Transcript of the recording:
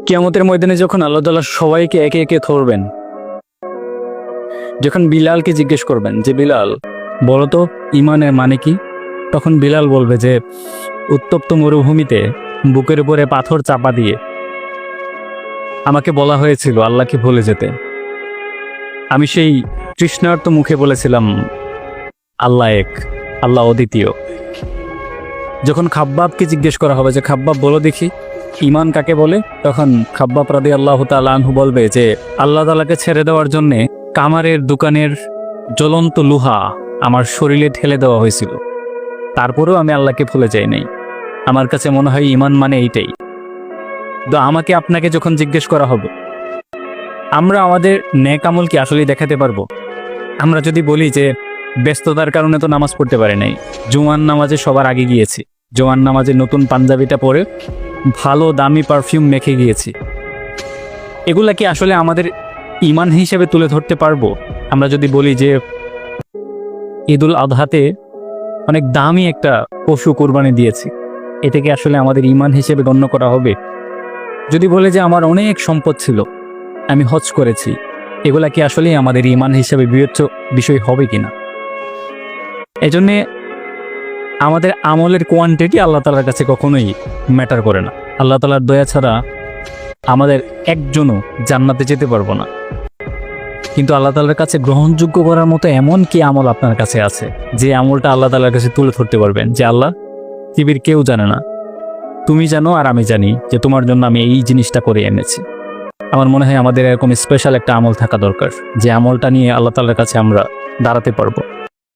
কিয়ামতের ময়দানে যখন আল্লাহ তাআলা সবাইকে একে একে ধরবেন, যখন বিলালকে জিজ্ঞেস করবেন যে বিলাল বলো তো ইমানের মানে কি, তখন বিলাল বলবে যে উত্তপ্ত মরুভূমিতে বুকের উপরে পাথর চাপা দিয়ে আমাকে বলা হয়েছিল আল্লাহকে ভুলে যেতে। আমি সেই তৃষ্ণার্ত মুখে বলেছিলাম আল্লাহ এক, আল্লাহ অদ্বিতীয়। যখন খাব্বাবকে জিজ্ঞেস করা হবে যে খাব্বাব বলো দেখি ঈমান কাকে বলে, তখন খাব্বাব রাদিয়াল্লাহু তাআলা আনহু বলবে যে আল্লাহ তাআলাকে ছেড়ে দেওয়ার জন্যে কামারের দোকানের জ্বলন্ত লোহা আমার শরীরে ঠেলে দেওয়া হয়েছিল, তারপরেও আমি আল্লাহকে ভুলে যাই নাই। আমার কাছে মনে হয় ঈমান মানে এইটাই। তো আমাকে আপনাকে যখন জিজ্ঞেস করা হবে আমরা আমাদের নেক আমল কি আসলেই দেখাতে পারবো? আমরা যদি বলি যে ব্যস্ততার কারণে তো নামাজ পড়তে পারি নাই, জুমার নামাজে সবার আগে গিয়েছি, জুমার নামাজে নতুন পাঞ্জাবিটা পরে ভালো দামি পারফিউম মেখে গিয়েছি, এগুলা কি আসলে আমাদের ঈমান হিসেবে তুলে ধরতে পারবো? আমরা যদি বলি যে ঈদুল আজহাতে অনেক দামি একটা পশু কোরবানি দিয়েছি, এটা কি আসলে আমাদের ঈমান হিসেবে গণ্য করা হবে? যদি বলে যে আমার অনেক সম্পদ ছিল, আমি হজ করেছি, এগুলা কি আসলে আমাদের ঈমান হিসেবে বিবেচ্য বিষয় হবে কিনা? এজন্যে আমাদের আমলের কোয়ান্টিটি আল্লাহ তাআলার কাছে কখনোই ম্যাটার করে না। আল্লাহ তাআলার দয়া ছাড়া আমাদের একজনও জান্নাতে যেতে পারবো না। কিন্তু আল্লাহ তাআলার কাছে গ্রহণযোগ্য করার মতো এমন কি আমল আপনার কাছে আছে যে আমলটা আল্লাহ তাআলার কাছে তুলে ধরতে পারবেন যে আল্লাহ পৃথিবীর কেউ জানে না, তুমি জানো আর আমি জানি যে তোমার জন্য আমি এই জিনিসটা করে এনেছি। আমার মনে হয় আমাদের এরকম স্পেশাল একটা আমল থাকা দরকার, যে আমলটা নিয়ে আল্লাহ তাআলার কাছে আমরা দাঁড়াতে পারবো।